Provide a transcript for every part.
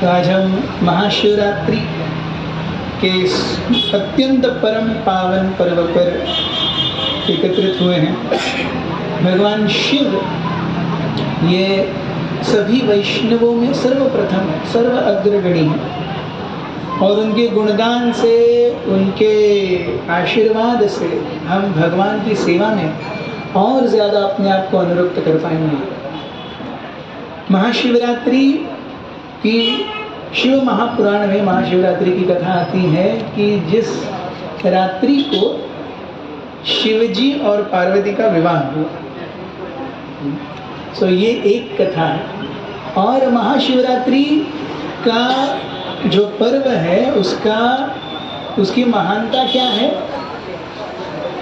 तो आज हम महाशिवरात्रि के अत्यंत परम पावन पर्व पर एकत्रित हुए हैं। भगवान शिव ये सभी वैष्णवों में सर्वप्रथम है, सर्व अग्रगणी है और उनके गुणगान से, उनके आशीर्वाद से हम भगवान की सेवा में और ज़्यादा अपने आप को अनुरक्त कर पाएंगे। महाशिवरात्रि की शिव महापुराण में महाशिवरात्रि की कथा आती है कि जिस रात्रि को शिवजी और पार्वती का विवाह हुआ, सो ये एक कथा है। और महाशिवरात्रि का जो पर्व है उसकी महानता क्या है?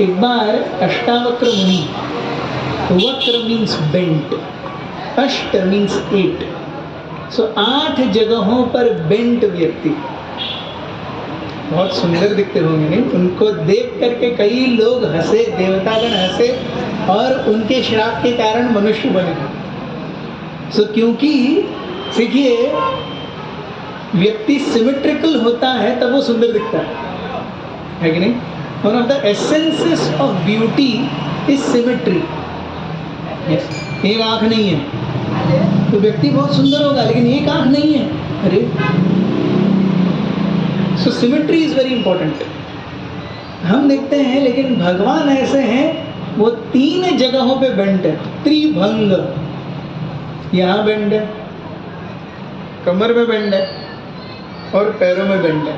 एक बार अष्टावक्र मुनि, वक्र मीन्स बेंट, अष्ट मीन्स 8, सो 8 जगहों पर बेंट व्यक्ति, बहुत सुंदर दिखते होंगे नहीं? उनको देख करके कई लोग हंसे, देवतागण हंसे और उनके श्राप के कारण मनुष्य बने। सो क्योंकि देखिए, व्यक्ति सिमेट्रिकल होता है तब वो सुंदर दिखता है कि नहीं? One of the essences of beauty is symmetry. एक आंख नहीं है तो व्यक्ति बहुत सुंदर होगा, लेकिन एक आंख नहीं है, अरे। सो सिमेट्री इज वेरी इंपॉर्टेंट। हम देखते हैं लेकिन भगवान ऐसे हैं, वो 3 जगहों पे बेंट है। त्रिभंग, यहाँ बेंड है, कमर में बेंड है और पैरों में बेंड है।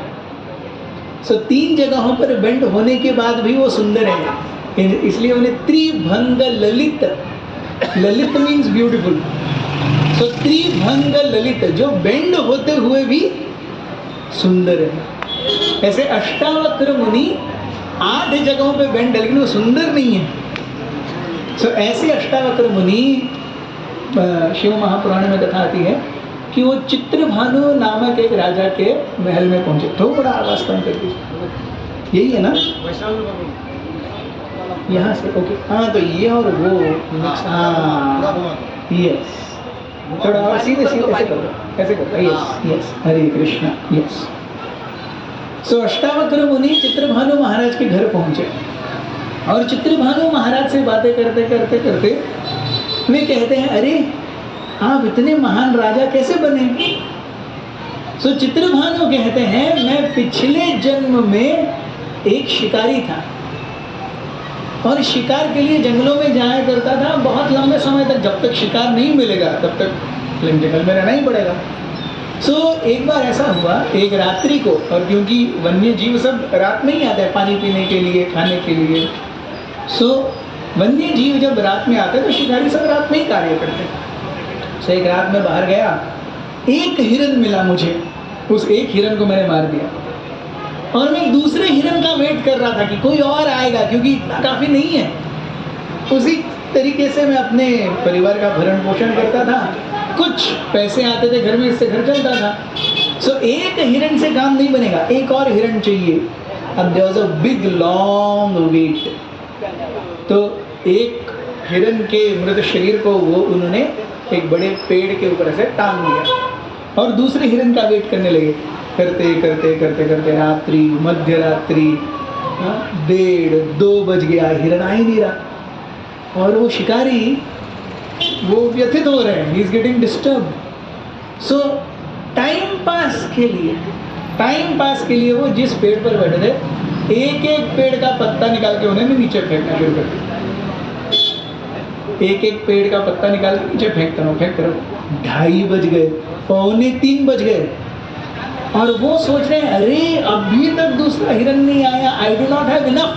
सो 3 जगहों पर बेंड होने के बाद भी वो सुंदर है, इसलिए उन्हें त्रिभंग ललित, ललित मीन्स ब्यूटीफुल। सो त्रिभंग ललित, जो बेंड होते हुए भी सुंदर है। ऐसे अष्टावक्र मुनि 8 जगहों पे बेंड है लेकिन वो सुंदर नहीं है। सो ऐसे अष्टावक्र मुनि, शिव महापुराण में कथा आती है कि वो चित्रभानु नामक एक राजा के महल में पहुंचे। थोड़ा आवाज कम कर दीजिए, यही है ना? यहाँ से ओके, हाँ तो ये और वो मिक्स, हाँ यस, थोड़ा और सीधे सीधे ऐसे करो, ऐसे करो, यस यस, हरे कृष्णा, यस। सो अष्टावक्र मुनि चित्रभानु महाराज के घर पहुंचे और चित्रभानु महाराज से बातें करते करते करते वे कहते हैं, अरे आप इतने महान राजा कैसे बने? सो चित्रभानु कहते हैं, मैं पिछले जन्म में एक शिकारी था और शिकार के लिए जंगलों में जाया करता था बहुत लंबे समय तक। जब तक शिकार नहीं मिलेगा तब तक जंगल में रहना ही पड़ेगा। सो एक बार ऐसा हुआ, एक रात्रि को, और क्योंकि वन्य जीव सब रात में ही आते हैं पानी पीने के लिए, खाने के लिए। सो वन्य जीव जब रात में आते हैं तो शिकारी सब रात में ही कार्य करते हैं। सो एक रात में बाहर गया, एक हिरन मिला मुझे, उस एक हिरन को मैंने मार दिया और मैं दूसरे हिरन का वेट कर रहा था कि कोई और आएगा, क्योंकि इतना काफ़ी नहीं है। उसी तरीके से मैं अपने परिवार का भरण पोषण करता था, कुछ पैसे आते थे घर में, इससे घर चलता था। सो एक हिरन से काम नहीं बनेगा, एक और हिरन चाहिए। अब there was a big long wait, तो एक हिरन के मृत शरीर को वो उन्होंने एक बड़े पेड़ के ऊपर से टांग दिया और दूसरे हिरन का वेट करने लगे। करते करते करते करते रात्रि, मध्य रात्रि, 1:30-2 बज गया, हिरन आ ही नहीं रहा और वो शिकारी वो व्यथित हो रहे हैं, he is getting disturb. So time pass के लिए वो जिस पेड़ पर बैठे थे, एक एक पेड़ का पत्ता निकाल के उन्होंने नीचे फेंकना शुरू कर दिया। एक एक पेड़ का पत्ता निकाल के नीचे फेंकता रहो। 2:30 बज गए, 2:45 बज गए और वो सोच रहे हैं, अरे अभी तक दूसरा हिरन नहीं आया, I do not have enough.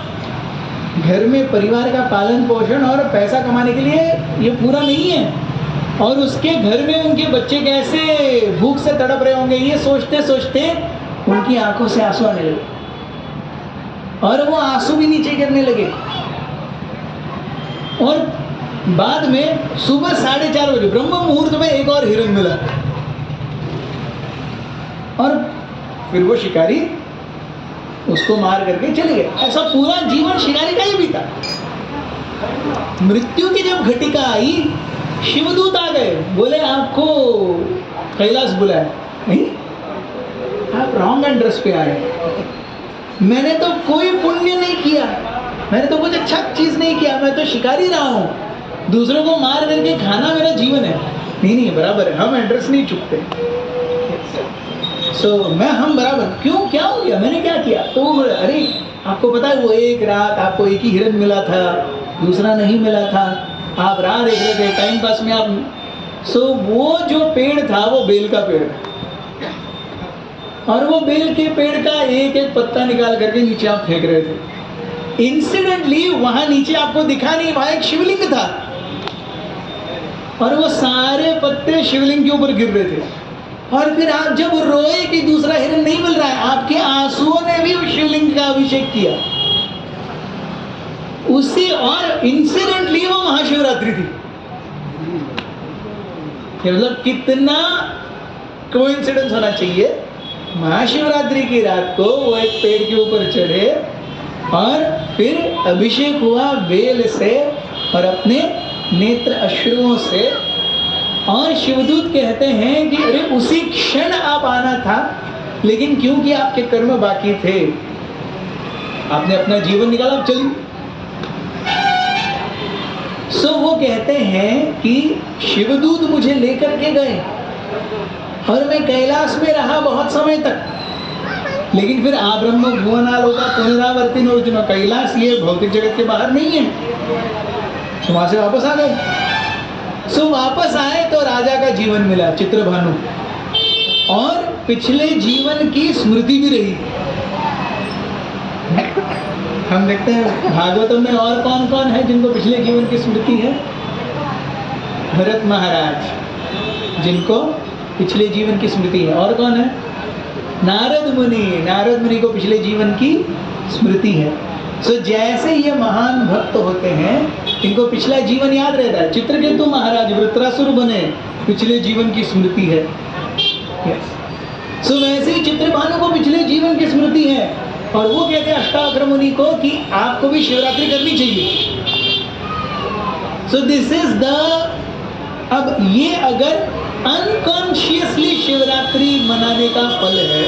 घर में परिवार का पालन पोषण और पैसा कमाने के लिए ये पूरा नहीं है और उसके घर में उनके बच्चे कैसे भूख से तड़प रहे होंगे, ये सोचते सोचते उनकी आंखों से आंसू आने लगे और वो आंसू भी नीचे गिरने लगे। और बाद में सुबह 4:30 बजे ब्रह्म मुहूर्त में एक और हिरन मिला और फिर वो शिकारी उसको मार करके चले गए। ऐसा पूरा जीवन शिकारी का ही बीता। मृत्यु की जब घटिका आई, शिवदूत आ गए, बोले आपको कैलाश बुलाया। नहीं, आप रॉन्ग एड्रेस पे आए। मैंने तो कोई पुण्य नहीं किया, मैंने तो कुछ अच्छा चीज नहीं किया, मैं तो शिकारी रहा हूँ, दूसरों को मार करके खाना मेरा जीवन है। नहीं, बराबर है, हम एड्रेस नहीं चुकते। हम बराबर क्यों, क्या हो गया, मैंने क्या किया? तो अरे आपको पता है वो एक रात आपको एक ही हिरन मिला था, दूसरा नहीं मिला था, आप राह देख रहे थे, टाइम पास में आप वो जो पेड़ था वो बेल का पेड़ था, और वो बेल के पेड़ का एक एक पत्ता निकाल करके नीचे आप फेंक रहे थे। इंसिडेंटली वहां नीचे आपको दिखा नहीं, वहां एक शिवलिंग था, और वो सारे पत्ते शिवलिंग के ऊपर गिर रहे थे। और फिर आप जब रोए कि दूसरा हिरन नहीं मिल रहा है, आपके आंसुओं ने भी उस शिवलिंग का अभिषेक किया उसी, और इंसिडेंटली वो महाशिवरात्रि थी। मतलब कितना कोइंसिडेंस होना चाहिए। महाशिवरात्रि की रात को वो एक पेड़ के ऊपर चढ़े और फिर अभिषेक हुआ बेल से और अपने नेत्र अश्रुओं से, और शिवदूत कहते हैं कि अरे उसी क्षण आप आना था, लेकिन क्योंकि आपके कर्म बाकी थे, आपने अपना जीवन निकाला, आप चलिए। वो कहते हैं कि शिवदूत मुझे लेकर के गए और मैं कैलाश में रहा बहुत समय तक, लेकिन फिर आ ब्रह्म भुवनालोका पुनरावर्तिनो अर्जुन, कैलाश ये भौतिक जगत के बाहर नहीं है, तो वहां से वापस आ गए। वापस आए तो राजा का जीवन मिला, चित्रभानु, और पिछले जीवन की स्मृति भी रही। हम देखते हैं भागवतम में और कौन कौन है जिनको पिछले जीवन की स्मृति है। भरत महाराज जिनको पिछले जीवन की स्मृति है, और कौन है? नारद मुनि को पिछले जीवन की स्मृति है। जैसे ये महान भक्त होते हैं, इनको पिछला जीवन याद रहता है। चित्रकेतु महाराज वृत्रासुर बने, पिछले जीवन की स्मृति है। वैसे ही चित्रभानु को पिछले जीवन की स्मृति है, और वो कहते हैं अष्टावक्र मुनि को कि आपको भी शिवरात्रि करनी चाहिए। दिस इज द, अब ये अगर अनकॉन्शियसली शिवरात्रि मनाने का फल है,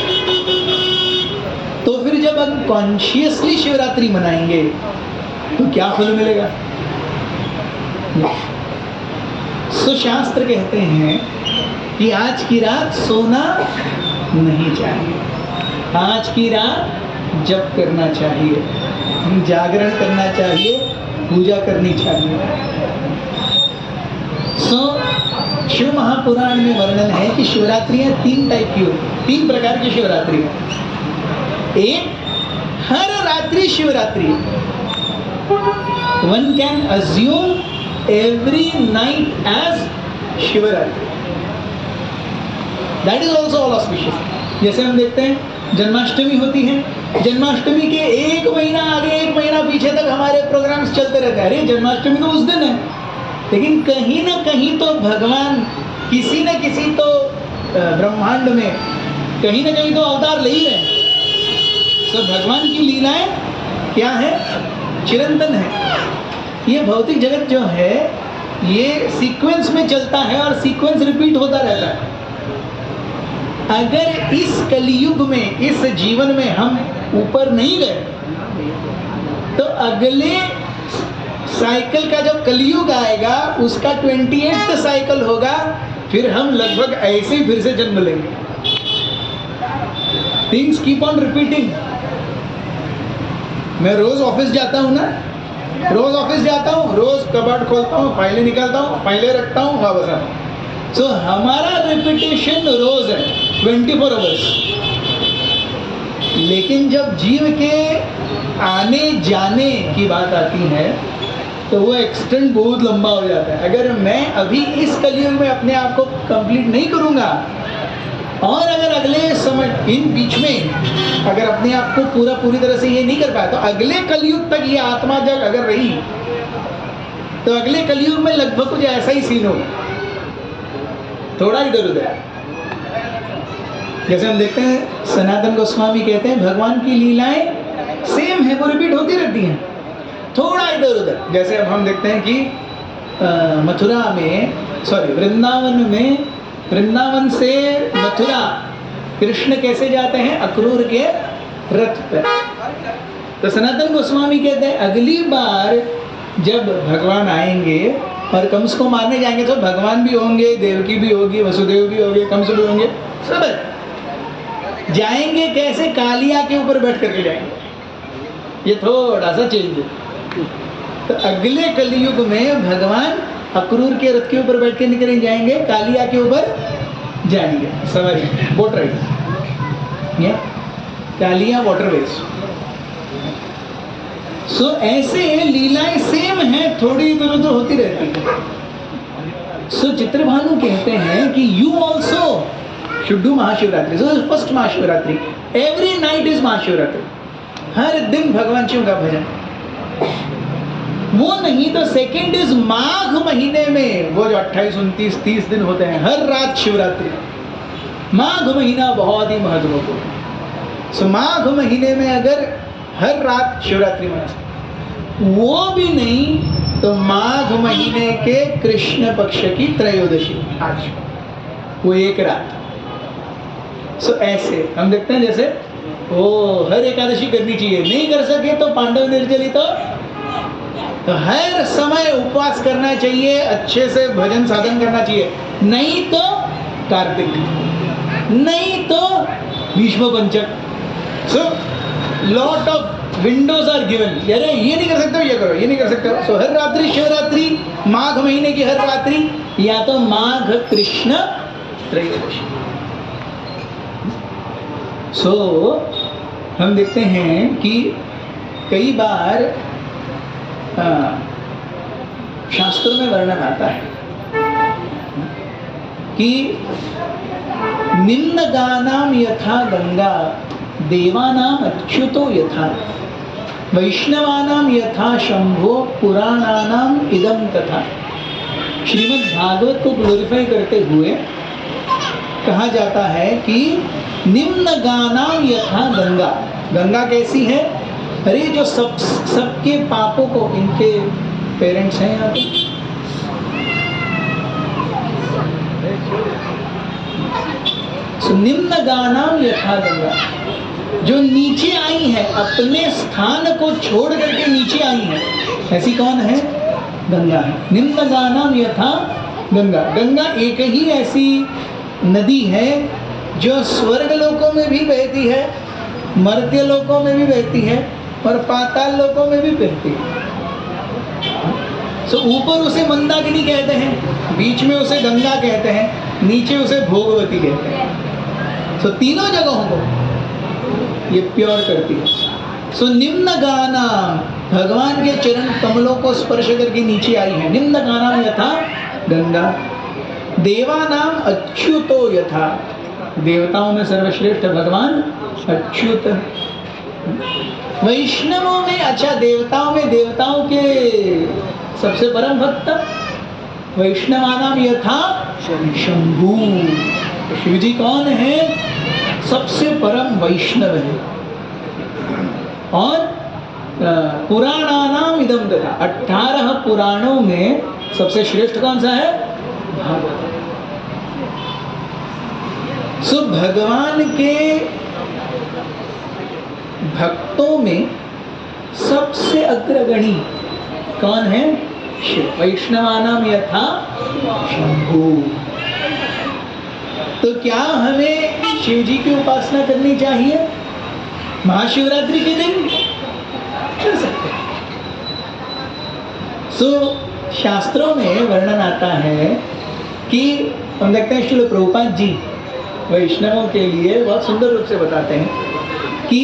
तो फिर जब हम कॉन्शियसली शिवरात्रि मनाएंगे तो क्या फल मिलेगा? शास्त्र कहते हैं कि आज की रात सोना नहीं चाहिए, आज की रात जप करना चाहिए, जागरण करना चाहिए, पूजा करनी चाहिए। शिव महापुराण में वर्णन है कि शिवरात्रियां 3 टाइप की होती, 3 प्रकार की शिवरात्रि है। एक हर रात्रि Shivratri, one can assume every night as Shivratri, that is also all auspicious. जैसे हम देखते हैं जन्माष्टमी होती है, जन्माष्टमी के 1 महीना आगे 1 महीना पीछे तक हमारे प्रोग्राम्स चलते रहते हैं। अरे जन्माष्टमी तो उस दिन है, लेकिन कहीं ना कहीं तो भगवान किसी न किसी तो ब्रह्मांड में कहीं ना कहीं तो अवतार ले ही रहे। भगवान की लीलाएं क्या है? चिरंतन है। ये भौतिक जगत जो है ये सीक्वेंस में चलता है और सीक्वेंस रिपीट होता रहता है। अगर इस कलियुग में, इस जीवन में हम ऊपर नहीं गए, तो अगले साइकिल का जब कलियुग आएगा उसका 28th साइकिल होगा, फिर हम लगभग ऐसे ही फिर से जन्म लेंगे। Things keep on repeating. मैं रोज ऑफिस जाता हूँ ना, रोज ऑफिस जाता हूँ, रोज कबाड़ खोलता हूँ, फाइलें निकालता हूँ, फाइलें रखता हूँ, वापस आता हूँ। हमारा रिपीटेशन रोज है 24 आवर्स। लेकिन जब जीव के आने जाने की बात आती है तो वो एक्सटेंड बहुत लंबा हो जाता है। अगर मैं अभी इस कलियुग में अपने आप को कंप्लीट नहीं करूँगा, और अगर अगले समय इन बीच में अगर अपने आप को पूरी तरह से ये नहीं कर पाया, तो अगले कलियुग तक ये आत्मा जब अगर रही, तो अगले कलियुग में लगभग कुछ ऐसा ही सीन होगा, थोड़ा इधर उधर। जैसे हम देखते हैं सनातन गोस्वामी कहते हैं भगवान की लीलाएं सेम है, वो रिपीट होती रहती हैं, थोड़ा इधर उधर। जैसे अब हम देखते हैं कि वृंदावन से मथुरा कृष्ण कैसे जाते हैं? अक्रूर के रथ पर। तो सनातन गोस्वामी कहते हैं अगली बार जब भगवान आएंगे और कंस को मारने जाएंगे तो भगवान भी होंगे, देवकी भी होगी, वसुदेव भी होंगे, कंस भी होंगे, सब जाएंगे। कैसे? कालिया के ऊपर बैठ करके जाएंगे। ये थोड़ा सा चेंज है। तो अगले कलयुग में भगवान अक्रूर के रथ के ऊपर बैठ के निकल जाएंगे, कालिया के ऊपर जाएंगे सवारी, बोट राइड, कालिया वाटरवेज। सो ऐसे लीलाएं सेम है, थोड़ी इधर उधर होती रहती है। सो चित्रभानु कहते हैं कि you also should do Mahashivratri. So first Mahashivratri, every night is Mahashivratri. हर दिन भगवान शिव का भजन। वो नहीं तो सेकेंड इज माघ महीने में, वो जो 28, 29, 30 दिन होते हैं, हर रात शिवरात्रि। माघ महीना बहुत ही महत्वपूर्ण। सो माघ महीने में अगर हर रात शिवरात्रि मना, वो भी नहीं तो माघ महीने के कृष्ण पक्ष की त्रयोदशी आज, वो एक रात। सो ऐसे हम देखते हैं जैसे वो हर एकादशी करनी चाहिए, नहीं कर सके तो पांडव निर्जली, तो हर समय उपवास करना चाहिए, अच्छे से भजन साधन करना चाहिए, नहीं तो कार्तिक, नहीं तो Bhishma Panchak. So lot of windows are given. अरे ये नहीं कर सकते हो, ये करो, ये नहीं कर सकते हो। सो हर रात्रि शिवरात्रि, माघ महीने की हर रात्रि, या तो माघ कृष्ण त्रयोदशी। सो हम देखते हैं कि कई बार शास्त्रों में वर्णन आता है कि निम्न गानाम यथा गंगा, देवानाम अच्युतो यथा, वैष्णवानाम यथा शंभो, पुराणानाम इदम तथा। श्रीमद् भागवत को ग्लोरीफाई करते हुए कहा जाता है कि निम्न गानाम यथा गंगा। गंगा कैसी है? अरे जो सबके पापों को, इनके पेरेंट्स हैं यहाँ पे, निम्न गानाम यथा गंगा, जो नीचे आई है, अपने स्थान को छोड़ करके नीचे आई है, ऐसी कौन है? गंगा है। निम्न गानाम यथा गंगा। गंगा एक ही ऐसी नदी है जो स्वर्ग लोकों में भी बहती है, मर्त्य लोकों में भी बहती है, और पाताल लोकों में भी बहती है। सो ऊपर उसे मंदाकिनी कहते हैं, बीच में उसे गंगा कहते हैं, नीचे उसे भोगवती कहते हैं। सो तीनों जगहों को ये प्योर करती है। सो निम्न गानाम, भगवान के चरण कमलों को स्पर्श करके नीचे आई है। निम्न गानाम यथा गंगा, देवानाम अच्युतो यथा, देवताओं में सर्वश्रेष्ठ भगवान अच्युत। वैष्णवों में, अच्छा देवताओं में, देवताओं के सबसे परम भक्त वैष्णवानाम यथा शंभु। शिव जी कौन है? सबसे परम वैष्णव है। और पुराणानाम इदम तथा, 18 पुराणों में सबसे श्रेष्ठ कौन सा है? भागवत। सो भगवान के भक्तों में सबसे अग्रगणी कौन है? शिव। वैष्णवानाम यथा शंभु। तो क्या हमें शिव जी की उपासना करनी चाहिए महाशिवरात्रि के दिन? कर सकते हैं। सो शास्त्रों में वर्णन आता है कि हम देखते हैं श्रील प्रभुपाद जी वैष्णवों के लिए बहुत सुंदर रूप से बताते हैं कि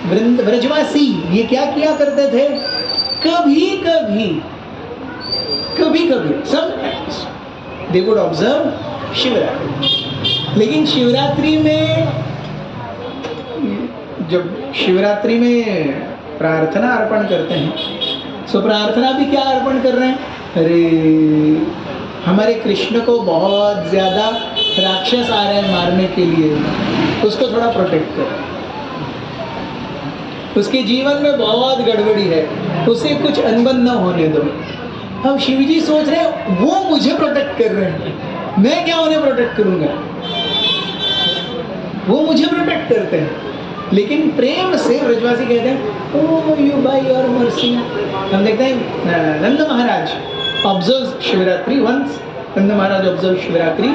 ब्रजवासी ये क्या किया करते थे? कभी कभी sometimes they would observe Shivratri. लेकिन शिवरात्रि में, जब शिवरात्रि में प्रार्थना अर्पण करते हैं, सो प्रार्थना भी क्या अर्पण कर रहे हैं? अरे हमारे कृष्ण को बहुत ज्यादा राक्षस आ रहे हैं मारने के लिए, उसको थोड़ा प्रोटेक्ट करो, उसके जीवन में बहुत गड़बड़ी है, उसे कुछ अनबन न होने दो। हम शिव जी सोच रहे हैं वो मुझे प्रोटेक्ट कर रहे हैं, मैं क्या उन्हें प्रोटेक्ट करूंगा? वो मुझे प्रोटेक्ट करते हैं, लेकिन प्रेम से ब्रजवासी कहते हैं oh you by your mercy. हम देखते हैं Nanda Maharaj observe Shivratri once, Nanda Maharaj observe Shivratri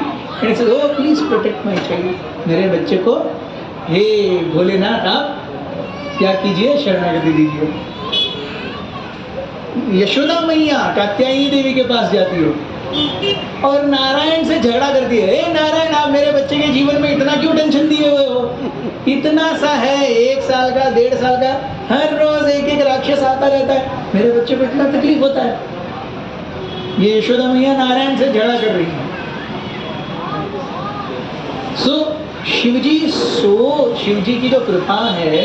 and say oh please protect my child, मेरे बच्चे को हे भोलेनाथ आप क्या कीजिए, शरणागति दीजिए। यशोदा मैया कात्यायनी देवी के पास जाती हो और नारायण से झगड़ा करती है, हे नारायण आप मेरे बच्चे के जीवन में इतना क्यों टेंशन दिए हुए हो, इतना सा है 1 साल का 1.5 साल का, हर रोज एक राक्षस आता रहता है, मेरे बच्चे को इतना तकलीफ होता है। ये यशोदा मैया नारायण से झगड़ा कर रही है। शिवजी की जो कृपा है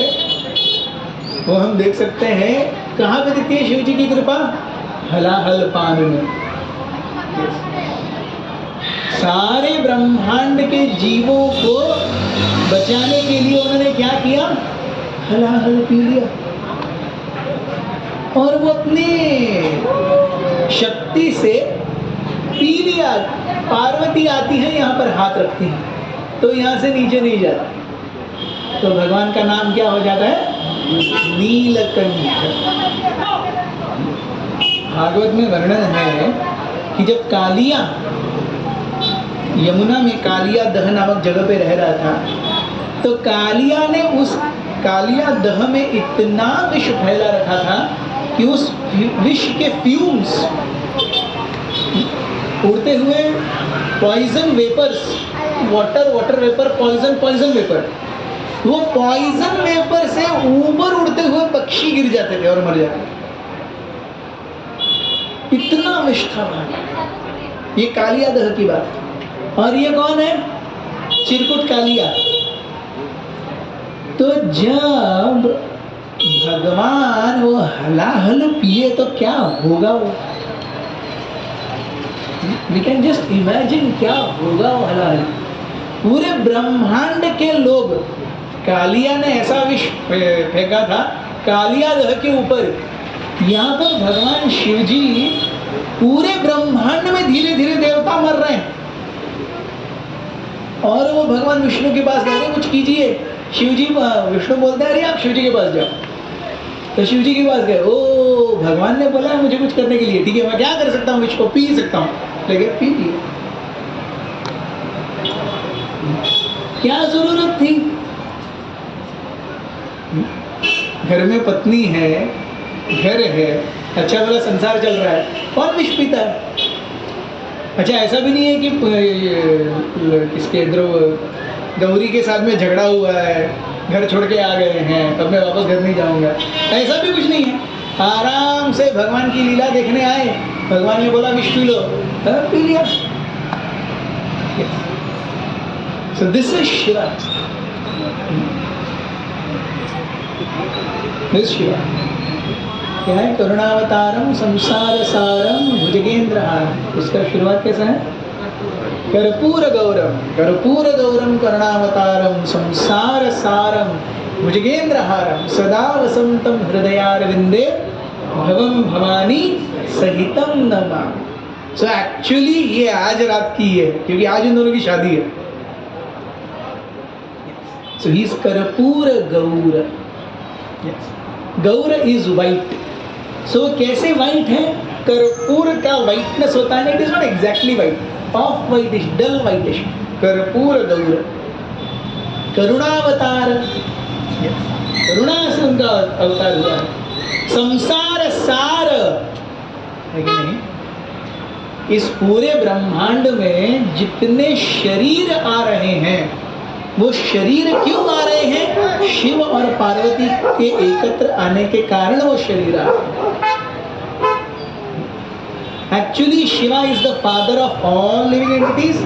वो हम देख सकते हैं कहाँ पे दिखती है शिवजी की कृपा, हलाहल पान में। सारे ब्रह्मांड के जीवों को बचाने के लिए उन्होंने क्या किया, हलाहल पी लिया, और वो अपनी शक्ति से पी लिया। पार्वती आती है यहाँ पर हाथ रखती है तो यहाँ से नीचे नहीं जाता, तो भगवान का नाम क्या हो जाता है, नीलकंठ। भागवत में वर्णन है कि जब कालिया यमुना में कालिया दह नामक जगह पे रह रहा था, तो कालिया ने उस कालिया दह में इतना विष फैला रखा था कि उस विष के फ्यूम्स उड़ते हुए poison vapours, water vapour, poison vapour, वो पॉइजन वेपर से ऊपर उड़ते हुए पक्षी गिर जाते थे और मर जाते थे, इतना विष था। ये कालिया दह की बात है। और ये कौन है, चिरकुट कालिया। तो जब भगवान वो हलाहल पिए तो क्या होगा, वो वी कैन जस्ट इमेजिन क्या होगा वो हलाहल। पूरे ब्रह्मांड के लोग, कालिया ने ऐसा विष फेंका था कालिया दह के ऊपर, यहाँ पर भगवान शिव जी पूरे ब्रह्मांड में धीरे धीरे देवता मर रहे हैं और वो भगवान विष्णु के पास गए, कुछ कीजिए। शिवजी, विष्णु बोलते हैं अरे आप शिवजी के पास जाओ, तो शिवजी के पास गए। ओ भगवान ने बोला मुझे कुछ करने के लिए, ठीक है मैं क्या कर सकता हूँ, विष को पी सकता हूँ, लेकिन पी लिया, क्या जरूरत थी। घर में पत्नी है, घर है, अच्छा भला संसार चल रहा है, कौन विष पीता है। अच्छा ऐसा भी नहीं है कि किसके ध्रुव गौरी के साथ में झगड़ा हुआ है, घर छोड़ के आ गए हैं, अब मैं वापस घर नहीं जाऊंगा, ऐसा भी कुछ नहीं है। आराम से भगवान की लीला देखने आए, भगवान ने बोला विष पी लो, पी लिया। So this is Shiva. This is Shiva. क्या है, करुणावतारम संसार सारम भुजगेंद्रहारम। इसका शुरुआत कैसा है, कर्पूर गौरम करुणावतारम संसार सारम भुजगेंद्रहारम सदा वसंतम हृदयारविंदे भवम भवानी सहितम नमामि। सो एक्चुअली ये आज रात की है, क्योंकि आज इन दोनों की शादी है। सो ही इज कर्पूर गौर। गौर इज वाइट। सो कैसे वाइट है, कर्पूर का वाइटनेस होता है, it is not exactly white, off whitish, dull whitish, कर्पूर गौर। करुणावतार, करुणा से उनका अवतार हुआ है। संसार सार है कि नहीं, इस पूरे ब्रह्मांड में जितने शरीर आ रहे हैं, वो शरीर क्यों आ रहे हैं, शिव और पार्वती के एकत्र आने के कारण वो शरीर आ रहे हैं। Actually, Shiva is the father of all living entities.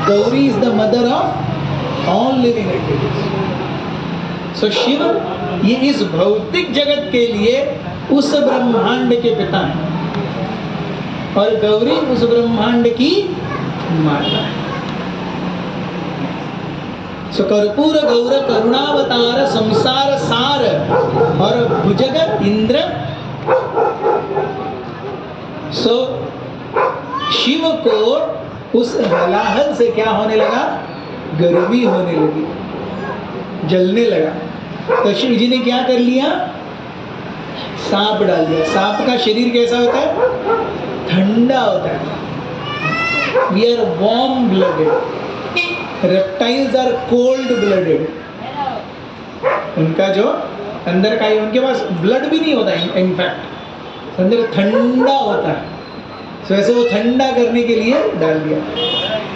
Gauri is the mother of all living entities. So Shiva, ये इस भौतिक जगत के लिए उस ब्रह्मांड के पिता हैं, और गौरी उस ब्रह्मांड की माता है। So कर्पूर गौर करुणावतार संसार सार, और भुजग इंद्र। So शिव को उस हलाहल से क्या होने लगा, गर्मी होने लगी। जलने लगा। तो शिव जी ने क्या कर लिया, सांप डाल दिया। सांप का शरीर कैसा होता है, ठंडा होता है। We are warm blooded, reptiles are cold blooded. उनका जो अंदर का, उनके पास ब्लड भी नहीं होता है, इनफैक्ट अंदर ठंडा होता है। तो ऐसे वो ठंडा करने के लिए डाल दिया।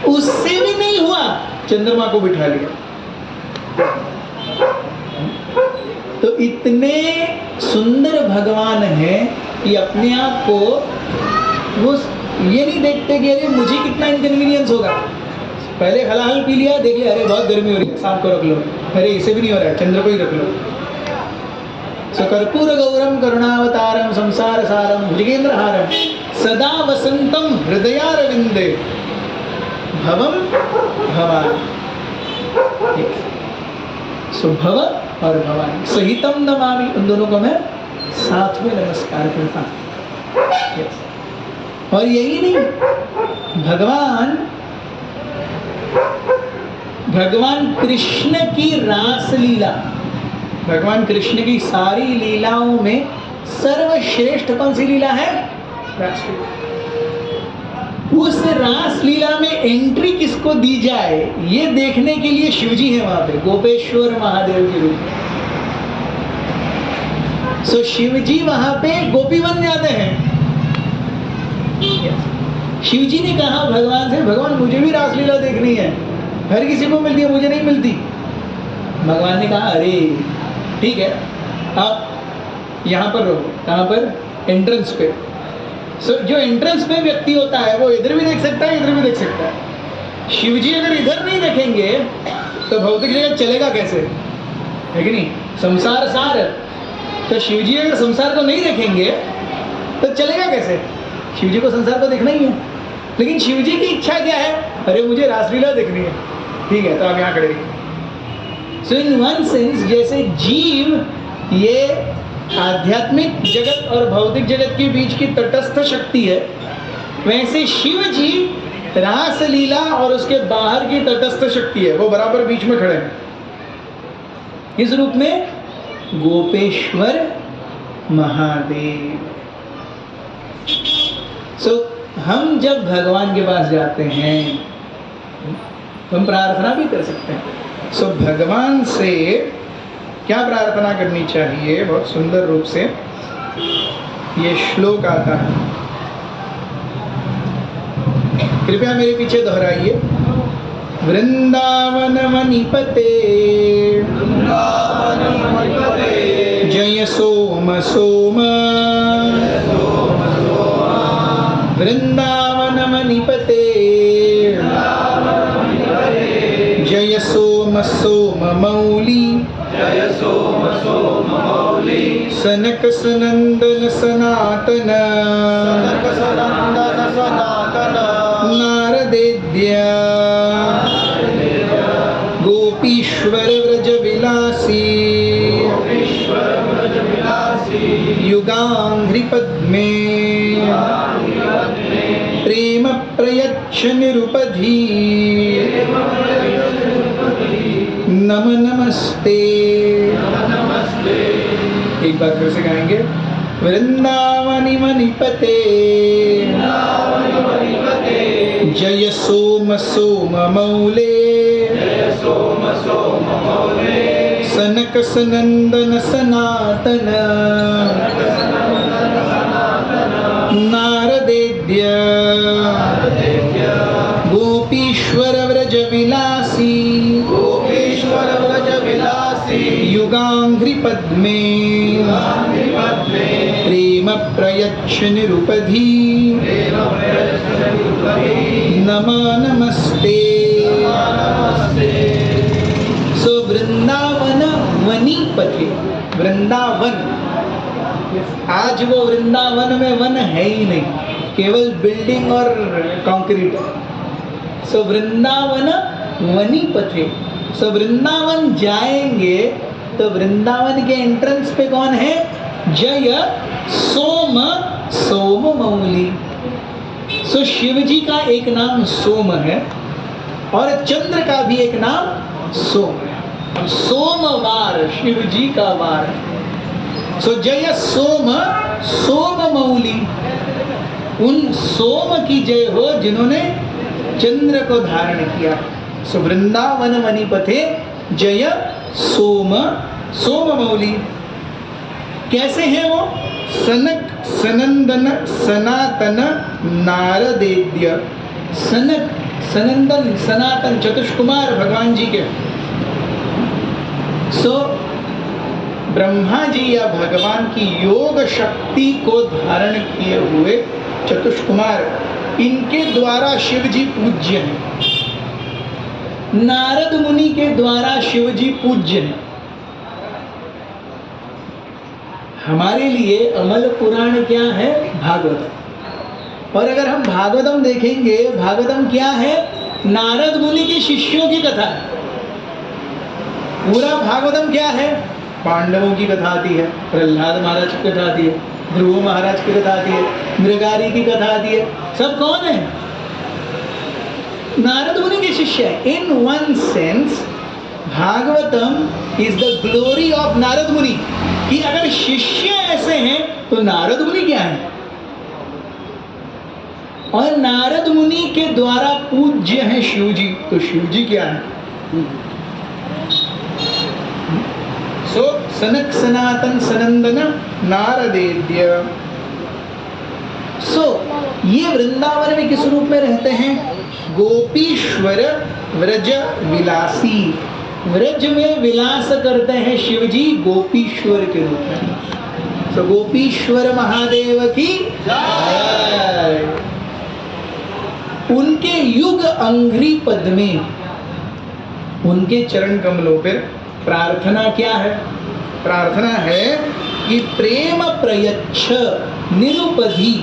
उससे भी नहीं हुआ, चंद्रमा को बिठा लिया। तो इतने सुंदर भगवान हैं कि अपने आप को वो ये नहीं देखते कि अरे मुझे कितना इनकन्वीनियंस होगा। पहले हलाहल पी लिया, देख लिया अरे बहुत गर्मी हो रही है, सांप को रख लो, अरे इसे भी नहीं हो रहा है, चंद्र को ही रख लो। सो कर्पूर गौरम करुणावतारम संसार सारम भुजगेंद्रहारम सदा वसंतम हृदयारविंदे भवम भवानी। सो भव और भवानी सहितम नमामि, उन दोनों को मैं साथ में नमस्कार करता हूँ। और यही नहीं, भगवान कृष्ण की रास लीला, भगवान कृष्ण की सारी लीलाओं में सर्वश्रेष्ठ कौन सी लीला है, रासलीला। उस रास लीला में एंट्री किसको दी जाए ये देखने के लिए शिवजी है वहां पे, गोपेश्वर महादेव के रूप में। सो शिवजी वहां पे गोपी बन जाते हैं। शिवजी ने कहा भगवान से, भगवान मुझे भी रासलीला देखनी है, हर किसी को मिलती है, मुझे नहीं मिलती। भगवान ने कहा अरे ठीक है, आप यहाँ पर रहो। कहाँ पर, एंट्रेंस पे। जो एंट्रेंस पे व्यक्ति होता है वो इधर भी देख सकता है, इधर भी देख सकता है। शिवजी अगर इधर नहीं देखेंगे तो भौतिक जगत चलेगा कैसे, है कि नहीं, संसार सार। तो शिवजी अगर संसार को नहीं देखेंगे तो चलेगा कैसे, शिवजी को संसार को देखना ही है। लेकिन शिवजी की इच्छा क्या है, अरे मुझे रासलीला देखनी है, ठीक है तो आप यहाँ खड़े रहिए। सो इन वन सेंस जैसे जीव ये आध्यात्मिक जगत और भौतिक जगत के बीच की तटस्थ शक्ति है, वैसे शिव जी रास लीला और उसके बाहर की तटस्थ शक्ति है, वो बराबर बीच में खड़े हैं। इस रूप में गोपेश्वर महादेव। सो हम जब भगवान के पास जाते हैं हम प्रार्थना भी कर सकते हैं। सो भगवान से क्या प्रार्थना करनी चाहिए, बहुत सुंदर रूप से ये श्लोक आता है, कृपया मेरे पीछे दोहराइए। वृंदावन मणिपते जय सोम सोम, वृंदावन मणिपते जय सोम सोम मौली, सनक सनंदन सनातन नारदेद्य गोपीश्वर व्रज विलासी युगांघ्रि पद्मे प्रेम प्रयच्छ निरुपधी नम नमस्ते। एक बार फिर से गाएंगे। वृंदावनी मणिपते जय सोम सोम मौले, सनक सनंदन सनातन नारदेद्य गोपीश्वर व्रज विलासी युगांघ्रि पद्मे प्रेम प्रयच्छ निरुपधी नम नमस्ते। सो वृंदावन वनीपते, वृंदावन, आज वो वृंदावन में वन है ही नहीं, केवल बिल्डिंग और कंक्रीट है। सो वृंदावन वनीपते, सो वृंदावन जाएंगे तो वृंदावन के एंट्रेंस पे कौन है, जय सोम सोम मौली। सो शिव जी का एक नाम सोम है और चंद्र का भी एक नाम सोम है। सोमवार शिव जी का वार। सो जय सोम, सोम मौली, उन सोम की जय हो जिन्होंने चंद्र को धारण किया। सो वृंदावन मणिपथे जय सोम, सोम मौली। कैसे हैं वो? सनक सनंदन सनातन नारदेद्य। सनक सनंदन सनातन चतुष्कुमार भगवान जी के। सो ब्रह्मा जी या भगवान की योग शक्ति को धारण किए हुए चतुष्कुमार, इनके द्वारा शिव जी पूज्य हैं। नारद मुनि के द्वारा शिव जी पूज्य हैं। हमारे लिए अमल पुराण क्या है? भागवतम। और अगर हम भागवतम देखेंगे, भागवतम क्या है? नारद मुनि के शिष्यों की कथा है। पूरा भागवतम क्या है? पांडवों की कथा आती है, प्रहलाद महाराज की कथा आती है, ध्रुव महाराज की कथा आती है, मृगारी की कथा आती है। सब कौन है? नारद मुनि के शिष्य है। In one sense Bhagavatam is the glory of Narad मुनि, कि अगर शिष्य ऐसे हैं तो नारद मुनि क्या है? और नारद मुनि के द्वारा पूज्य हैं शिव जी, तो शिव जी क्या है? सो सनक सनातन सनंदन नारदेद्य। सो ये वृंदावन में किस रूप में रहते हैं? गोपीश्वर व्रज विलासी। व्रज में विलास करते हैं शिव जी गोपीश्वर के रूप में। सो गोपीश्वर महादेव की जय। उनके युग अंघ्रि पद में, उनके चरण कमलों पर प्रार्थना क्या है? प्रार्थना है कि प्रेम प्रयच्छ निरुपधि।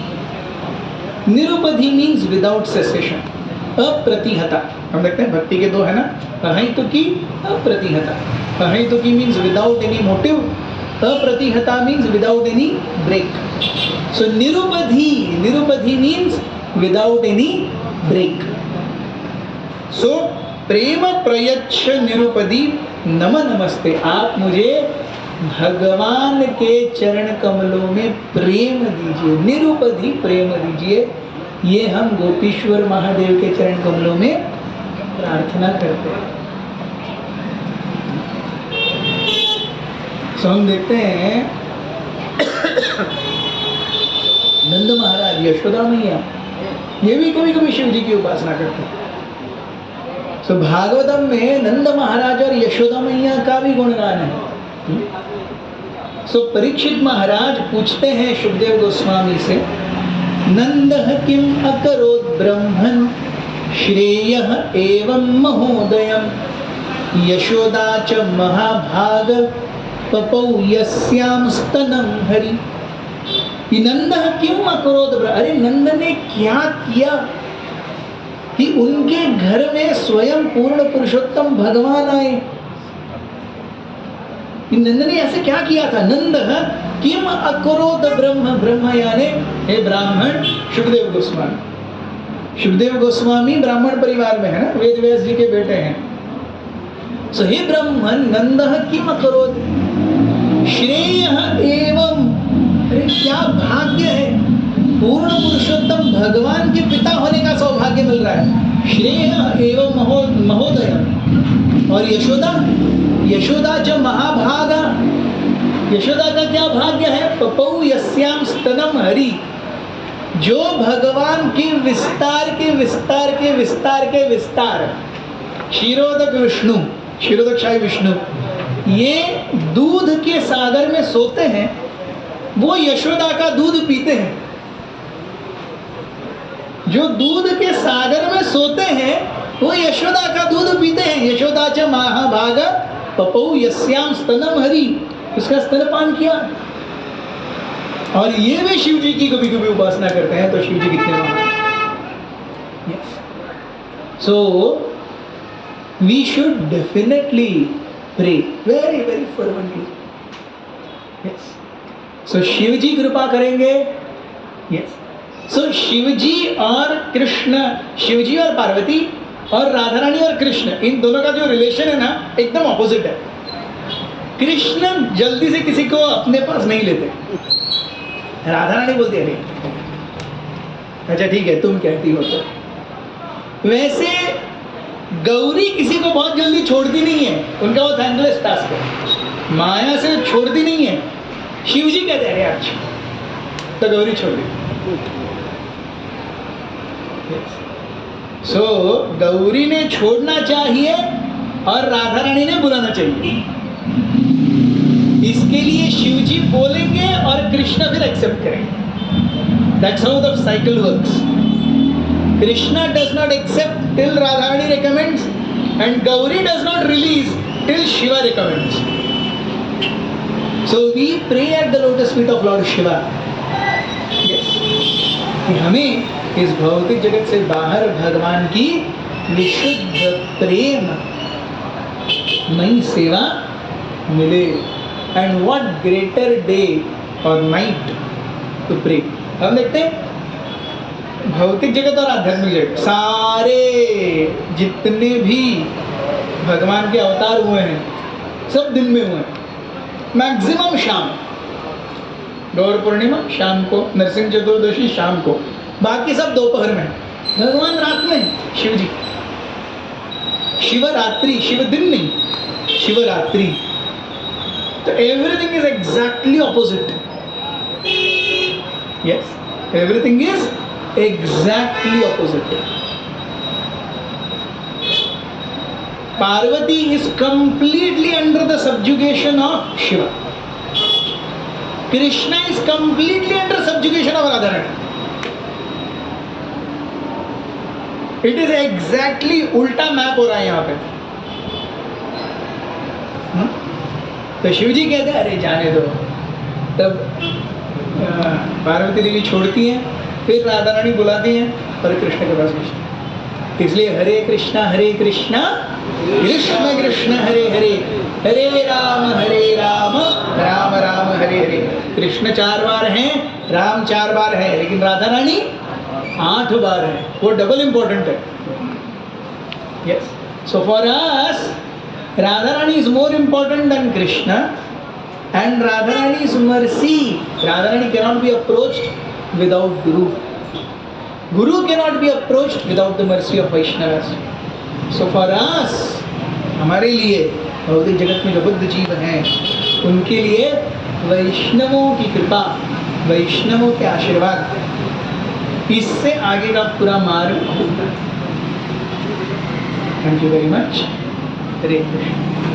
निरुपधि मीन्स विदाउट सेसेशन, अप्रतिहता। हम देखते हैं भक्ति के दो है ना, अहैतुकी अप्रतिहता। अहैतुकी मीन्स विदाउट एनी मोटिव, अप्रतिहता means without any break. So निरुपधि, निरुपधि means without any break. So प्रेम प्रयच्छ निरुपधि नम नमस्ते। आप मुझे भगवान के चरण कमलों में प्रेम दीजिए, निरुपधि प्रेम दीजिए। ये हम गोपीश्वर महादेव के चरण कमलों में प्रार्थना करते हैं। सो हम देखते हैं नंद महाराज, यशोदा मैया, ये भी कभी कभी शिव जी की उपासना करते हैं। सो भागवतम में नंद महाराज और यशोदा मैया का भी गुणगान है। सो परीक्षित महाराज पूछते हैं शुकदेव गोस्वामी से, नंदः किम अकरोत् ब्रह्मन् श्रेयः एवं महोदयम् यशोदा च महाभाग पपौ यस्यां स्तनं हरि। नंदः किम अकरोत् ब्रह्मन्, अरे नंद ने क्या किया कि उनके घर में स्वयं पूर्ण पुरुषोत्तम भगवान आए? नंद ने ऐसे क्या किया था? नंद किम अकरोत् ब्रह्म, ब्रह्म यानी हे ब्राह्मण शुकदेव गोस्वामी। शुकदेव गोस्वामी ब्राह्मण परिवार में है ना, वेद व्यास जी के बेटे हैं। सो हे ब्राह्मण नंद किम अकरोत् श्रेयः एवं, अरे क्या भाग्य है, पूर्ण पुरुषोत्तम भगवान के पिता होने का सौभाग्य मिल रहा है। श्रेयः एवं महोदय। और यशोदा, यशोदा जो महाभागा, यशोदा का क्या भाग्य है? पपौ यस्याम स्तनम हरि, जो भगवान के विस्तार के विस्तार के विस्तार के विस्तार, क्षीरोदक विष्णु, क्षीरोदकशाही विष्णु, ये दूध के सागर में सोते हैं, वो यशोदा का दूध पीते हैं। जो दूध के सागर में सोते हैं वो यशोदा का दूध पीते हैं। यशोदा च महाभाग पपौ यस्याम स्तनम हरि, उसका स्तनपान किया। और ये भी शिव जी की कभी कभी उपासना करते हैं, तो शिव जी कितने महान। So we should definitely pray very very fervently. Yes, so Shiv ji कृपा करेंगे। यस, सो शिव जी और कृष्ण, शिव जी और पार्वती और राधा रानी और कृष्ण, इन दोनों का जो रिलेशन है ना, एकदम ऑपोजिट है। कृष्ण जल्दी से किसी को अपने पास नहीं लेते, राधा रानी बोलती है अरे अच्छा ठीक है तुम कहती हो तो। वैसे गौरी किसी को बहुत जल्दी छोड़ती नहीं है, उनका वो थैंकलेस टास्क है, माया से छोड़ती नहीं है। शिव जी कहते हैं आज तो गौरी छोड़ दी। सो गौरी ने छोड़ना चाहिए और राधा रानी ने बुलाना चाहिए। इसके लिए शिव जी बोलेंगे और कृष्ण फिर एक्सेप्ट करेंगे। That's how the cycle works. Krishna does not accept till Radharani recommends, and Gauri does not release till Shiva recommends. So we pray at the lotus feet of Lord Shiva. Yes. कि हमें इस भौतिक जगत से बाहर भगवान की विशुद्ध प्रेम नई सेवा मिले। And what greater day or night to pray. हम देखते हैं भौतिक जगत और आध्यात्मिक जगत, सारे जितने भी भगवान के अवतार हुए हैं सब दिन में हुए हैं। मैक्सिमम शाम, गौर पूर्णिमा शाम को, नरसिंह चतुर्दशी शाम को, बाकी सब दोपहर में। भगवान रात में, शिव जी शिवरात्रि, शिव दिन नहीं, शिवरात्रि। तो everything is exactly opposite. Yes, everything is exactly opposite. Parvati is completely under the subjugation of Shiva. Krishna is completely under subjugation of Radharani. It is exactly उल्टा मैप हो रहा है यहाँ पे। तो शिव जी कहते हैं अरे जाने दो। तब पार्वती देवी छोड़ती हैं, फिर राधा रानी बुलाती हैं और कृष्ण के पास भेजती हैं। इसलिए हरे कृष्णा कृष्ण कृष्ण हरे हरे, हरे राम राम राम हरे हरे। कृष्ण 4 बार हैं, राम 4 बार है, लेकिन राधा रानी 8 बार है। वो डबल इंपॉर्टेंट है। Yes, so for us Radha Rani is more important than Krishna. And Radharani's mercy, Radharani cannot be approached without Guru. Guru cannot be approached without the mercy of Vaishnavas. So for us, हमारे लिए भौतिक जगत में जो बुद्ध जीव हैं, उनके लिए वैष्णवों की कृपा, वैष्णवों के आशीर्वाद, इससे आगे का पूरा मार्ग होता है. Thank you very much. Hare Krishna.